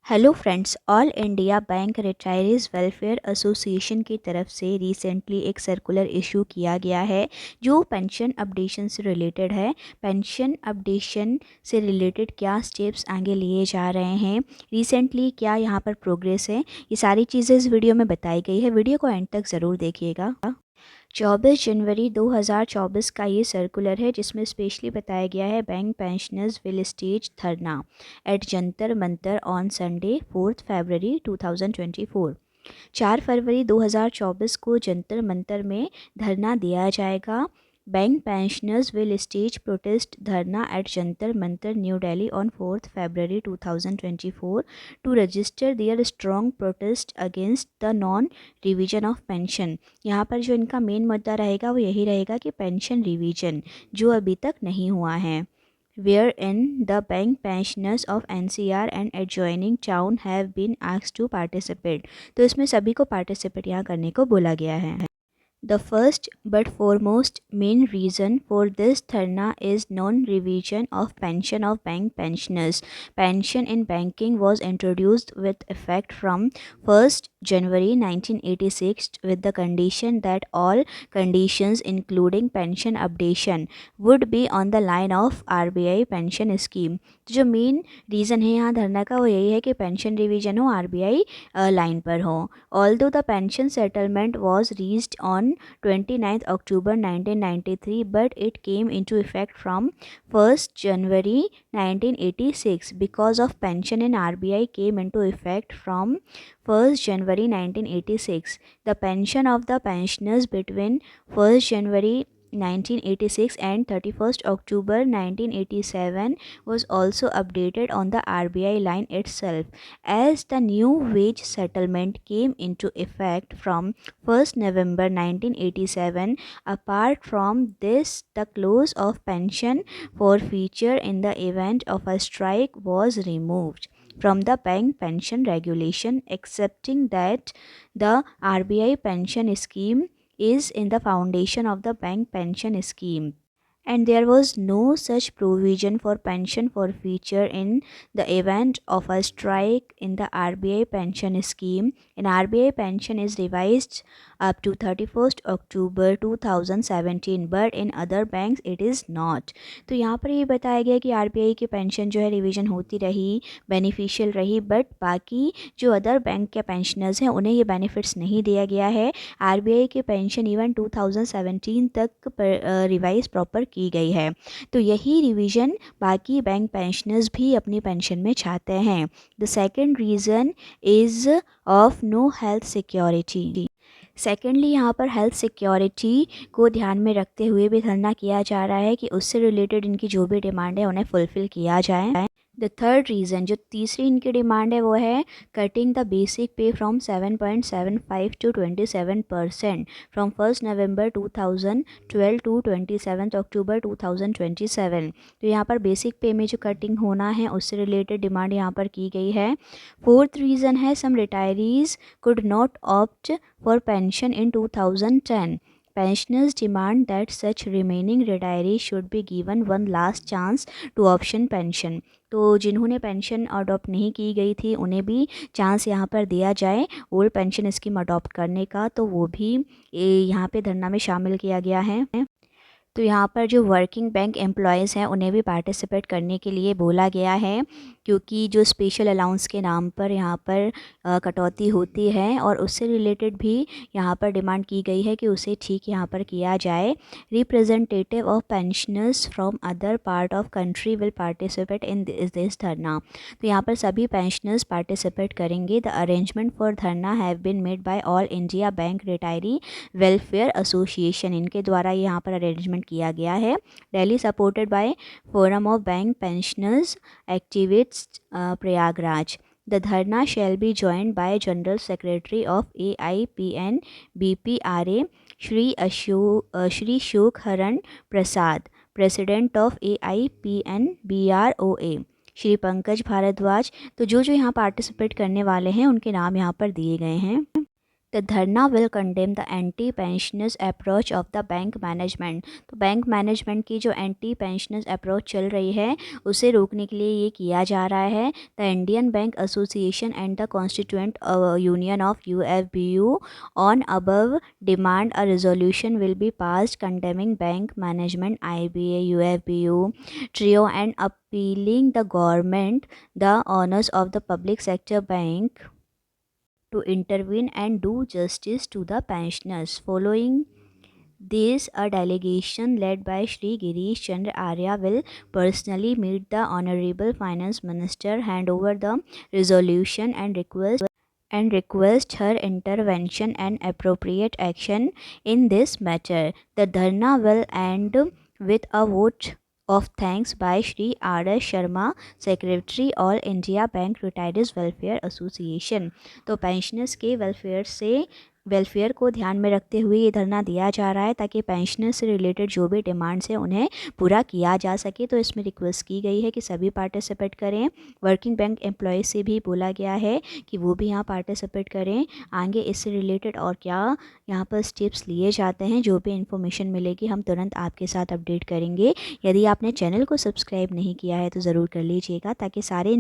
Hello friends, all India bank retirees welfare association की तरफ से रिसेंटली एक सर्कुलर इशू किया गया है जो पेंशन अपडेशन से रिलेटेड है। पेंशन अपडेशन से रिलेटेड क्या स्टेप्स आगे लिए जा रहे हैं, रिसेंटली क्या यहाँ पर प्रोग्रेस है, ये सारी चीज़ें इस वीडियो में बताई गई है। वीडियो को एंड तक ज़रूर देखिएगा। 24 जनवरी 2024 का ये सर्कुलर है जिसमें स्पेशली बताया गया है bank pensioners will stage dharna at Jantar Mantar on Sunday 4 फरवरी 2024। 4 फरवरी 2024 को जंतर मंतर में धरना दिया जाएगा। Bank pensioners will stage protest dharna at Jantar Mantar new Delhi on 4 February 2024 to register their strong protest against the non revision of pension. यहाँ पर जो इनका मेन मुद्दा रहेगा वो यही रहेगा कि पेंशन रिवीजन जो अभी तक नहीं हुआ है, wherein the bank pensioners of NCR and adjoining town have been asked to participate। तो इसमें सभी को पार्टिसिपेट यहाँ करने को बोला गया है। The first but foremost main reason for this dharna is non-revision of pension of bank pensioners. Pension in banking was introduced with effect from 1st January 1986 with the condition that all conditions including pension updation would be on the line of RBI pension scheme। तो जो main reason है यहाँ धरना का वो यही है कि पेंशन रिवीजन हो, आरबीआई लाइन पर हो। Although the pension settlement was reached on 29th October 1993 but it came into effect from 1st January 1986 because of pension in RBI came into effect from 1st January 1986. The pension of the pensioners between 1st January 1986 and 31st October 1987 was also updated on the RBI line itself. As the new wage settlement came into effect from 1st November 1987, apart from this, the clause of pension forfeiture in the event of a strike was removed from the bank pension regulation, accepting that the RBI pension scheme is in the foundation of the bank pension scheme, and there was no such provision for pension forfeiture in the event of a strike in the RBI pension scheme. And RBI pension is revised up to 31st October 2017 but in other banks it is not। तो यहाँ पर ये बताया गया कि RBI की pension जो है रिवीजन होती रही, बेनिफिशियल रही, बट बाकी जो अदर बैंक के पेंशनर्स हैं उन्हें ये बेनिफिट्स नहीं दिया गया है। RBI की पेंशन इवन 2017 तक रिवाइज प्रॉपर की गई है। तो यही रिवीजन बाकी बैंक पेंशनर्स भी अपनी पेंशन में चाहते हैं। The second reason is of no health security. Secondly यहाँ पर हेल्थ सिक्योरिटी को ध्यान में रखते हुए भी धरना किया जा रहा है कि उससे रिलेटेड इनकी जो भी डिमांड है उन्हें फुलफ़िल किया जाए। द थर्ड रीज़न, जो तीसरी इनकी डिमांड है वो है cutting the basic pay from 7.75 to 27% from 1st November 2012 to 27th October 2027। तो यहाँ पर बेसिक पे में जो कटिंग होना है उससे रिलेटेड डिमांड यहाँ पर की गई है। फोर्थ रीज़न है some retirees could not opt for pension in 2010। Pensioners demand that such remaining retirees should be given one last chance to option pension। तो जिन्होंने पेंशन अडॉप्ट नहीं की गई थी उन्हें भी चांस यहाँ पर दिया जाए ओल्ड पेंशन स्कीम अडॉप्ट करने का, तो वो भी यहाँ पे धरना में शामिल किया गया है। तो यहाँ पर जो वर्किंग बैंक एम्प्लॉयज़ हैं उन्हें भी पार्टिसिपेट करने के लिए बोला गया है, क्योंकि जो स्पेशल अलाउंस के नाम पर यहाँ पर कटौती होती है और उससे रिलेटेड भी यहाँ पर डिमांड की गई है कि उसे ठीक यहाँ पर किया जाए। Representative of pensioners from other part of country will participate in this dharna. तो यहाँ पर सभी पेंशनर्स पार्टिसिपेट करेंगे। The arrangement for dharna have been made by all India bank retiree welfare association. इनके द्वारा यहाँ पर अरेंजमेंट किया गया है। Delhi supported by forum of bank pensioners activist Prayagraj. The dharna shall be joined by General Secretary of AIPN BPRA Shri Shokharan Prasad, President of AIPN BROA Shri Pankaj Bhardwaj. तो जो जो यहाँ पार्टिसिपेट करने वाले हैं उनके नाम यहाँ पर दिए गए हैं। द धरना will condemn the anti pensioners approach of the bank management. तो बैंक मैनेजमेंट की जो एंटी पेंशनर्स अप्रोच चल रही है उसे रोकने के लिए ये किया जा रहा है। The Indian bank association and the constituent union of UFBU on above demand a resolution will be passed condemning bank management IBA UFBU trio and appealing the government, the owners of the public sector bank, to intervene and do justice to the pensioners. Following this, a delegation led by Shri Girish Chandra Arya will personally meet the Honorable Finance Minister, hand over the resolution and request her intervention and appropriate action in this matter. The dharna will end with a vote of thanks by Shri R.S. Sharma, Secretary All India Bank Retirees Welfare Association। तो pensioners के welfare को ध्यान में रखते हुए ये धरना दिया जा रहा है ताकि पेंशनर से रिलेटेड जो भी डिमांड्स हैं उन्हें पूरा किया जा सके। तो इसमें रिक्वेस्ट की गई है कि सभी पार्टिसिपेट करें। वर्किंग बैंक एम्प्लॉयज़ से भी बोला गया है कि वो भी यहाँ पार्टिसिपेट करें। आगे इससे रिलेटेड और क्या यहाँ पर स्टेप्स लिए जाते हैं, जो भी इन्फॉर्मेशन मिलेगी हम तुरंत आपके साथ अपडेट करेंगे। यदि आपने चैनल को सब्सक्राइब नहीं किया है तो ज़रूर कर लीजिएगा ताकि सारे